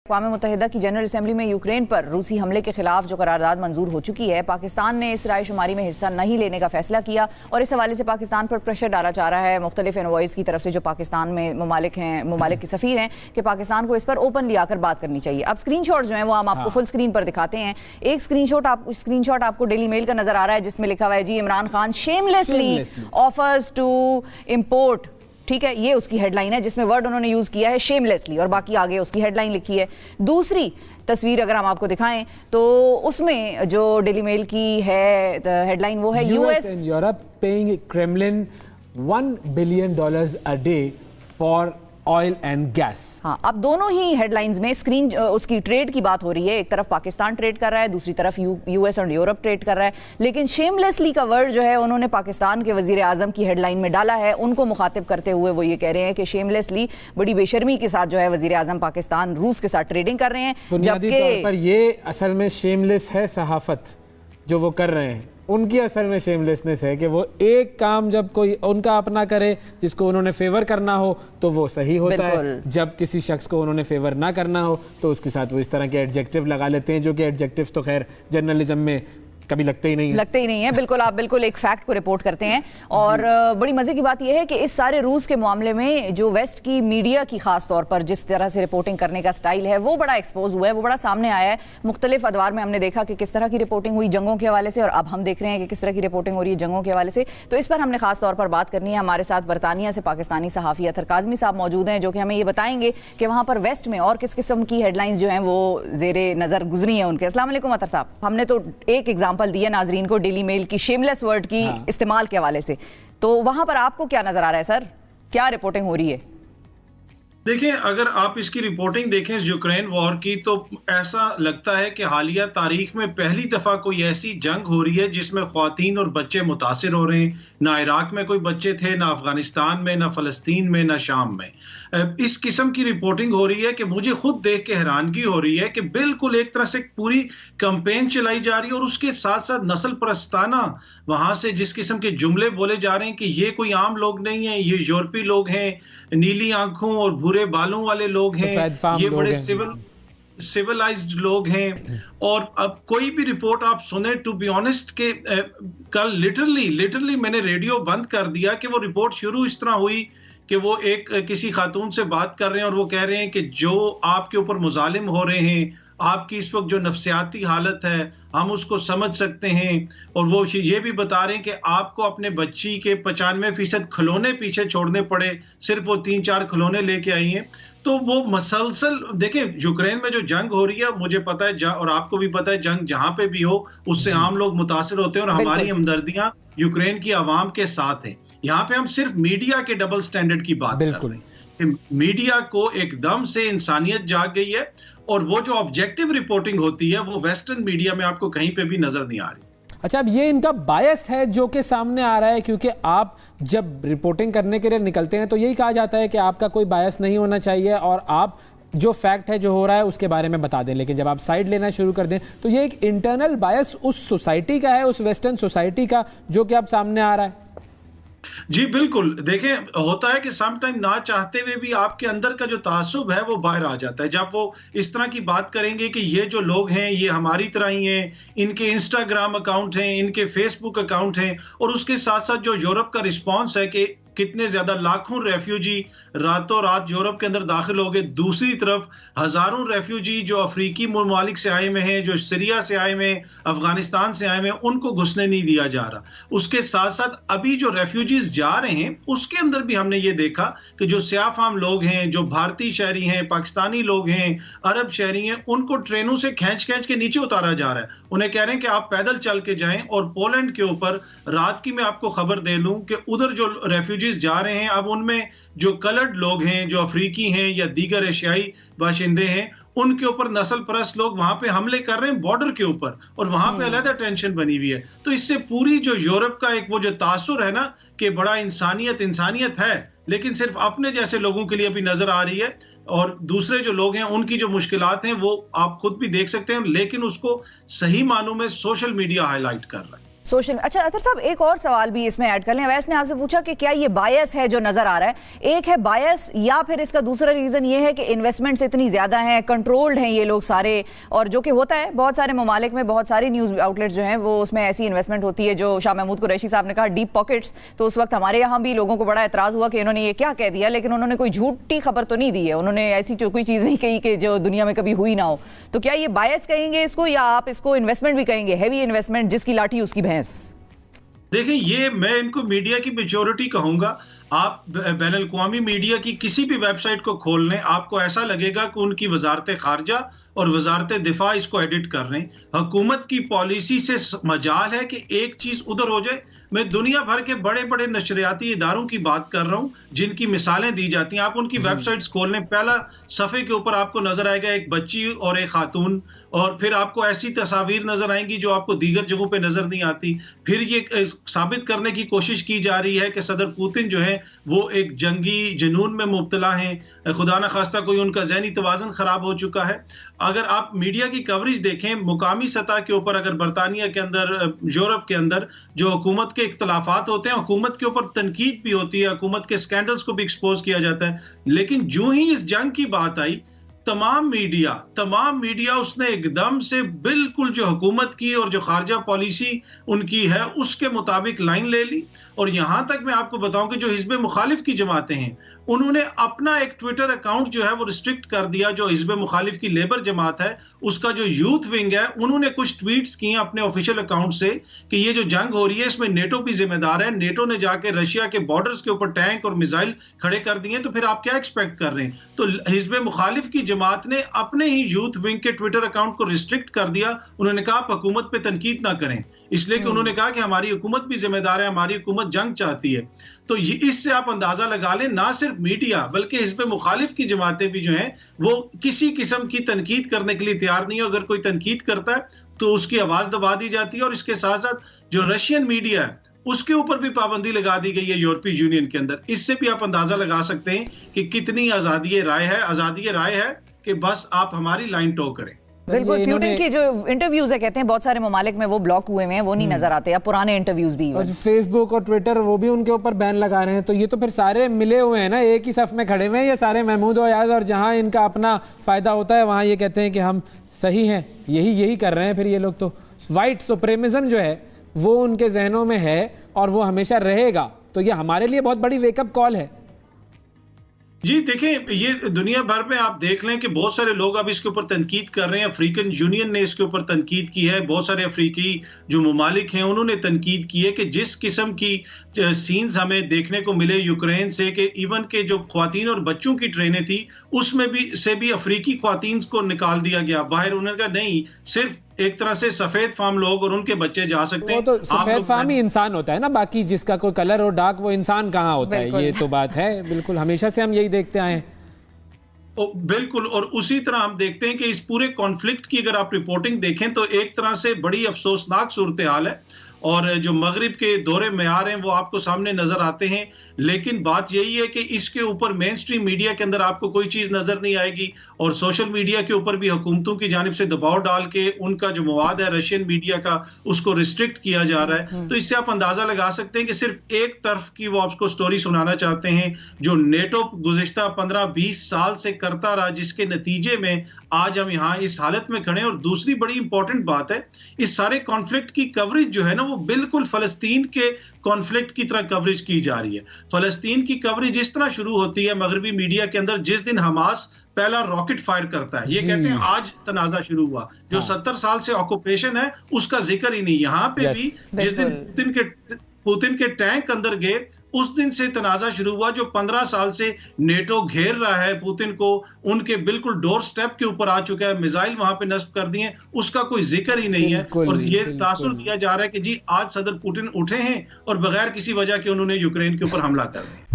अक़वाम मुत्तहिदा की general assembly में Ukraine पर रूसी हमले के खिलाफ जो करारदाद मंजूर हो चुकी है, पाकिस्तान ने इस रायशुमारी में हिस्सा नहीं लेने का फैसला किया और इस हवाले से पाकिस्तान पर प्रेशर डाला जा रहा है मुख्तलिफ एनवॉइस की तरफ से जो पाकिस्तान में ममालिक के सफ़ीर हैं कि पाकिस्तान को इस पर ओपनली आकर बात करनी चाहिए। अब स्क्रीनशॉट जो है वो हम आपको फुल स्क्रीन पर दिखाते हैं। एक स्क्रीनशॉट आपको डेली मेल का नजर आ रहा है जिसमें लिखा हुआ है जी Imran Khan shamelessly offers to import, ठीक है, ये उसकी हेडलाइन है जिसमें वर्ड उन्होंने यूज किया है शेमलेसली और बाकी आगे उसकी हेडलाइन लिखी है। दूसरी तस्वीर अगर हम आपको दिखाएं तो उसमें जो डेली मेल की है हेडलाइन वो है US and Europe paying Kremlin $1 billion a day for oil and gas. हाँ, अब दोनों ही हेडलाइंस में उसकी ट्रेड की बात हो रही है। एक तरफ पाकिस्तान ट्रेड कर रहा है, दूसरी तरफ यूएस और यूरोप ट्रेड कर रहा है, लेकिन शेमलेसली का वर्ड जो है उन्होंने पाकिस्तान के वजीर आजम की हेडलाइन में डाला है। उनको मुखातिब करते हुए वो ये कह रहे हैं कि शेमलेसली बड़ी बेशर्मी के साथ जो है वजीर आजम पाकिस्तान रूस के साथ ट्रेडिंग कर रहे हैं। बुनियादी तौर पर ये असल में शेमलेस है सहाफत जो वो कर रहे हैं। उनकी असल में शेमलेसनेस है कि वो एक काम जब कोई उनका अपना करे जिसको उन्होंने फेवर करना हो तो वो सही होता है, जब किसी शख्स को उन्होंने फेवर ना करना हो तो उसके साथ वो इस तरह के एडजेक्टिव लगा लेते हैं, जो कि एडजेक्टिव तो खैर जर्नलिज्म में कभी लगते ही नहीं है। बिल्कुल, आप बिल्कुल एक फैक्ट को रिपोर्ट करते हैं। और बड़ी मजे की बात यह है कि इस सारे रूस के मामले में जो वेस्ट की मीडिया की खास तौर पर जिस तरह से रिपोर्टिंग करने का स्टाइल है वो बड़ा एक्सपोज हुआ है, वो बड़ा सामने आया है। मुख्तलिफ अदवार में हमने देखा कि किस तरह की रिपोर्टिंग हुई जंगों के हवाले से, और अब हम देख रहे हैं कि किस तरह की रिपोर्टिंग हो रही है जंगों के हवाले से। तो इस पर हमने खास तौर पर बात करनी है। हमारे साथ बरतानिया से पाकिस्तानी सहाफ़ी अतर काज़मी साहब मौजूद हैं जो कि हमें ये बताएंगे कि वहाँ पर वेस्ट में और किस किस्म की हेडलाइंस जो हैं वो जेरे नज़र गुजरी हैं उनके। अस्सलाम वालेकुम अतर साहब, हमने तो एक एग्जाम्पल दिया नाजरीन को डेली मेल की शेमलेस वर्ड की इस्तेमाल के हवाले से, तो वहां पर आपको क्या नजर आ रहा है सर, क्या रिपोर्टिंग हो रही है? देखिए, अगर आप इसकी रिपोर्टिंग देखें इस यूक्रेन वॉर की तो ऐसा लगता है कि हालिया तारीख में पहली दफा कोई ऐसी जंग हो रही है जिसमें ख्वातीन और बच्चे मुतासिर हो रहे हैं। ना इराक में कोई बच्चे थे, ना अफगानिस्तान में, ना फलस्तीन में, ना शाम में। इस किस्म की रिपोर्टिंग हो रही है कि मुझे खुद देख के हैरानगी हो रही है कि बिल्कुल एक तरह से पूरी कैंपेन चलाई जा रही है और उसके साथ साथ नस्ल परस्ताना वहां से जिस किस्म के जुमले बोले जा रहे हैं कि ये कोई आम लोग नहीं है, ये यूरोपीय लोग हैं, नीली आंखों और भूरे बालों वाले लोग हैं, ये बड़े सिविलाइज्ड लोग हैं। और अब कोई भी रिपोर्ट आप सुने, टू बी ऑनेस्ट के कल लिटरली मैंने रेडियो बंद कर दिया कि वो रिपोर्ट शुरू इस तरह हुई कि वो एक किसी खातून से बात कर रहे हैं और वो कह रहे हैं कि जो आपके ऊपर मुजालिम हो रहे हैं, आपकी इस वक्त जो नफ्सियाती हालत है हम उसको समझ सकते हैं, और वो ये भी बता रहे हैं कि आपको अपने बच्ची के 95% खिलौने पीछे छोड़ने पड़े, सिर्फ वो 3-4 खिलौने लेके आई हैं। तो वो मसलसल देखें, यूक्रेन में जो जंग हो रही है, मुझे पता है और आपको भी पता है, जंग जहां पे भी हो उससे आम लोग मुतासिर होते हैं और हमारी हमदर्दियां यूक्रेन की आवाम के साथ हैं। यहाँ पे हम सिर्फ मीडिया के डबल स्टैंडर्ड की बात कर रहे हैं। मीडिया को एकदम से इंसानियत जाग गई है और वो जो ऑब्जेक्टिव रिपोर्टिंग होती है वो वेस्टर्न मीडिया में आपको कहीं पे भी नजर नहीं आ रही। अच्छा, अब ये इनका बायस है जो कि सामने आ रहा है, क्योंकि आप जब रिपोर्टिंग करने के लिए निकलते हैं तो यही कहा जाता है कि आपका कोई बायस नहीं होना चाहिए और आप जो फैक्ट है जो हो रहा है उसके बारे में बता दें। लेकिन जब आप साइड लेना शुरू कर दें तो ये एक इंटरनल बायस उस सोसाइटी का है, उस वेस्टर्न सोसाइटी का, जो कि अब सामने आ रहा है। जी बिल्कुल, देखें, होता है कि सम टाइम ना चाहते हुए भी आपके अंदर का जो तासुब है वो बाहर आ जाता है। जब वो इस तरह की बात करेंगे कि ये जो लोग हैं ये हमारी तरह ही हैं, इनके इंस्टाग्राम अकाउंट हैं, इनके फेसबुक अकाउंट हैं, और उसके साथ साथ जो यूरोप का रिस्पॉन्स है कि कितने ज्यादा लाखों रेफ्यूजी रातों रात यूरोप के अंदर दाखिल हो गए। दूसरी तरफ हजारों रेफ्यूजी जो अफ्रीकी ममालिक से आए हुए हैं, जो सीरिया से आए हुए हैं, अफगानिस्तान से आए हुए हैं, उनको घुसने नहीं दिया जा रहा। उसके साथ साथ अभी जो रेफ्यूजीज जा रहे हैं उसके अंदर भी हमने ये देखा कि जो सियाफाम लोग हैं, जो भारतीय शहरी हैं, पाकिस्तानी लोग हैं, अरब शहरी हैं, उनको ट्रेनों से खींच के नीचे उतारा जा रहा है। उन्हें कह रहे हैं कि आप पैदल चल के जाएं। और पोलैंड के ऊपर रात की मैं आपको खबर दे लूं कि उधर जो रेफ्यूजीज जा रहे हैं, अब उनमें जो कलर्ड लोग हैं, जो अफ्रीकी हैं या दीगर एशियाई बाशिंदे हैं, उनके ऊपर नस्ल परस्त लोग वहां पे हमले कर रहे हैं बॉर्डर के ऊपर, और वहां पे अलग टेंशन बनी हुई है। तो इससे पूरी जो यूरोप का एक वो जो तासुर है ना कि बड़ा इंसानियत है, लेकिन सिर्फ अपने जैसे लोगों के लिए अभी नजर आ रही है, और दूसरे जो लोग हैं उनकी जो मुश्किलात हैं वो आप खुद भी देख सकते हैं, लेकिन उसको सही मानों में सोशल मीडिया हाईलाइट कर रहा है। सोशल। अच्छा अतर साहब, एक और सवाल भी इसमें ऐड कर लें। अवैस ने आपसे पूछा कि क्या ये बायस है जो नजर आ रहा है, एक है बायस या फिर इसका दूसरा रीजन ये है कि इन्वेस्टमेंट्स इतनी ज्यादा हैं, कंट्रोल्ड हैं ये लोग सारे, और जो कि होता है बहुत सारे ममालिक में, बहुत सारी न्यूज आउटलेट्स जो हैं वो उसमें ऐसी इन्वेस्टमेंट होती है जो शाह महमूद कुरैशी साहब ने कहा डीप पॉकेट्स। तो उस वक्त हमारे यहाँ भी लोगों को बड़ा एतराज हुआ कि इन्होंने ये क्या कह दिया, लेकिन उन्होंने कोई झूठी खबर तो नहीं दी है, उन्होंने ऐसी कोई चीज नहीं कही कि जो दुनिया में कभी हुई ना हो। तो क्या ये बायस कहेंगे इसको, या आप इसको इन्वेस्टमेंट भी कहेंगे, हैवी इन्वेस्टमेंट, जिसकी लाठी उसकी भैंस? देखिए, ये मैं इनको मीडिया की मेच्योरिटी कहूंगा। आप बैनुल-अक़वामी मीडिया की किसी भी वेबसाइट को खोल लें, आपको ऐसा लगेगा कि उनकी वजारत खारजा और वजारत दिफा इसको एडिट कर रहे हैं। हुकूमत की पॉलिसी से मजाल है कि एक चीज उधर हो जाए। मैं दुनिया भर के बड़े बड़े नशरियाती इदारों की बात कर रहा हूं जिनकी मिसालें दी जाती हैं। आप उनकी वेबसाइट्स खोल लें, पहला सफ़े के ऊपर आपको नजर आएगा एक बच्ची और एक खातून, और फिर आपको ऐसी तस्वीर नजर आएंगी जो आपको दीगर जगहों पे नजर नहीं आती। फिर ये साबित करने की कोशिश की जा रही है कि सदर पुतिन जो है वो एक जंगी जुनून में मुब्तला हैं, खुदा न खास्ता कोई उनका ज़हनी तवाज़ुन खराब हो चुका है। अगर आप मीडिया की कवरेज देखें मुकामी सतह के ऊपर, अगर बरतानिया के अंदर, यूरोप के अंदर जो हुकूमत के इख्तलाफात होते हैं, हुकूमत के ऊपर तनकीद भी होती है, हुकूमत के स्कैंडल्स को भी एक्सपोज किया जाता है, लेकिन जो ही इस जंग की बात आई, तमाम मीडिया उसने एकदम से बिल्कुल जो हुकूमत की और जो खारजा पॉलिसी उनकी है उसके मुताबिक लाइन ले ली। और यहां तक मैं आपको बताऊं कि जो हिज़्ब मुखालिफ की जमातें हैं उन्होंने अपना एक ट्विटर अकाउंट जो है वो रिस्ट्रिक्ट कर दिया। जो हिज़्ब मुखालिफ की लेबर जमात है उसका जो यूथ विंग है, उन्होंने कुछ ट्वीट्स किए अपने ऑफिशियल अकाउंट से कि ये जो जंग हो रही है इसमें नेटो भी जिम्मेदार है, नेटो ने जाके रशिया के बॉर्डर्स के ऊपर टैंक और मिसाइल खड़े कर दिए, तो फिर आप क्या एक्सपेक्ट कर रहे हैं। तो हिज़्ब मुखालिफ की जमात ने अपने ही यूथ विंग के ट्विटर अकाउंट को रिस्ट्रिक्ट कर दिया। उन्होंने कहा आप हुकूमत पे तनकीद ना करें, इसलिए कि उन्होंने कहा कि हमारी हुकूमत भी जिम्मेदार है, हमारी हुकूमत जंग चाहती है। तो ये इससे आप अंदाजा लगा लें, ना सिर्फ मीडिया बल्कि हिज़्ब मुखालिफ की जमातें भी जो हैं वो किसी किस्म की तनकीद करने के लिए तैयार नहीं है। अगर कोई तनकीद करता है तो उसकी आवाज दबा दी जाती है। और इसके साथ साथ जो रशियन मीडिया है उसके ऊपर भी पाबंदी लगा दी गई है यूरोपीय यूनियन के अंदर। इससे भी आप अंदाजा लगा सकते हैं कि कितनी आजादी राय है कि बस आप हमारी लाइन टो करें। बिल्कुल, पुतिन की जो इंटरव्यूज है, कहते हैं बहुत सारे ममालिक में वो ब्लॉक हुए हैं, वो नहीं नजर आते, अब पुराने इंटरव्यूज भी। और फेसबुक और ट्विटर वो भी उनके ऊपर बैन लगा रहे हैं। तो ये तो फिर सारे मिले हुए हैं ना, एक ही सफ में खड़े हुए हैं ये सारे महमूद और अयाज, और जहां इनका अपना फायदा होता है वहां ये कहते हैं कि हम सही हैं, यही कर रहे हैं। फिर ये लोग तो वाइट सुप्रीमिज्म जो है वो उनके जहनों में है और वो हमेशा रहेगा। तो ये हमारे लिए बहुत बड़ी वेकअप कॉल है। जी देखें, ये दुनिया भर में आप देख लें कि बहुत सारे लोग अब इसके ऊपर तनकीद कर रहे हैं। अफ्रीकन यूनियन ने इसके ऊपर तनकीद की है, बहुत सारे अफ्रीकी जो ममालिक हैं उन्होंने तनकीद की है कि जिस किस्म की सीन्स हमें देखने को मिले यूक्रेन से, कि इवन के जो ख्वातीन और बच्चों की ट्रेनें थी उसमें भी अफ्रीकी ख्वातीन को निकाल दिया गया बाहर। उन्होंने कहा नहीं, सिर्फ एक तरह से सफेद फार्म लोग और उनके बच्चे जा सकते हैं। तो सफेद फार्म ही इंसान होता है ना, बाकी जिसका कोई कलर और डार्क वो इंसान कहाँ होता है, ये तो बात है। बिल्कुल, हमेशा से हम यही देखते आए हैं। बिल्कुल, और उसी तरह हम देखते हैं कि इस पूरे कॉन्फ्लिक्ट की अगर आप रिपोर्टिंग देखें तो एक तरह से बड़ी अफसोसनाक सूरत हाल है, और जो मगरिब के दौरे मेयार हैं वो आपको सामने नजर आते हैं। लेकिन बात यही है कि इसके ऊपर मेन स्ट्रीम मीडिया के अंदर आपको कोई चीज नजर नहीं आएगी, और सोशल मीडिया के ऊपर भी हुकूमतों की जानिब से दबाव डाल के उनका जो मवाद है रशियन मीडिया का उसको रिस्ट्रिक्ट किया जा रहा है। तो इससे आप अंदाजा लगा सकते हैं कि सिर्फ एक तरफ की वो आपको स्टोरी सुनाना चाहते हैं जो नेटो गुज़िश्ता 15-20 साल से करता रहा, जिसके नतीजे में आज हम यहाँ इस हालत में खड़े हैं। और दूसरी बड़ी इंपॉर्टेंट बात है, इस सारे कॉन्फ्लिक्ट की कवरेज जो है ना वो बिल्कुल फलस्तीन के कॉन्फ्लिक्ट की तरह कवरेज की जा रही है। फलस्तीन की कवरेज इस तरह शुरू होती है मगरबी मीडिया के अंदर जिस दिन हमास पहला रॉकेट फायर करता है, ये कहते हैं आज तनाजा शुरू हुआ। जो 70 साल से ऑक्यूपेशन है उसका जिक्र ही नहीं। यहाँ पे भी जिस दिन पुतिन के टैंक अंदर गए उस दिन से तनाजा शुरू हुआ। जो 15 साल से नेटो घेर रहा है पुतिन को, उनके बिल्कुल डोर स्टेप के ऊपर आ चुका है, मिसाइल वहां पे नस्ब कर दिए, उसका कोई जिक्र ही नहीं है। और ये तासुर दिया जा रहा है कि जी आज सदर पुतिन उठे हैं और बगैर किसी वजह के उन्होंने यूक्रेन के ऊपर हमला कर दिया।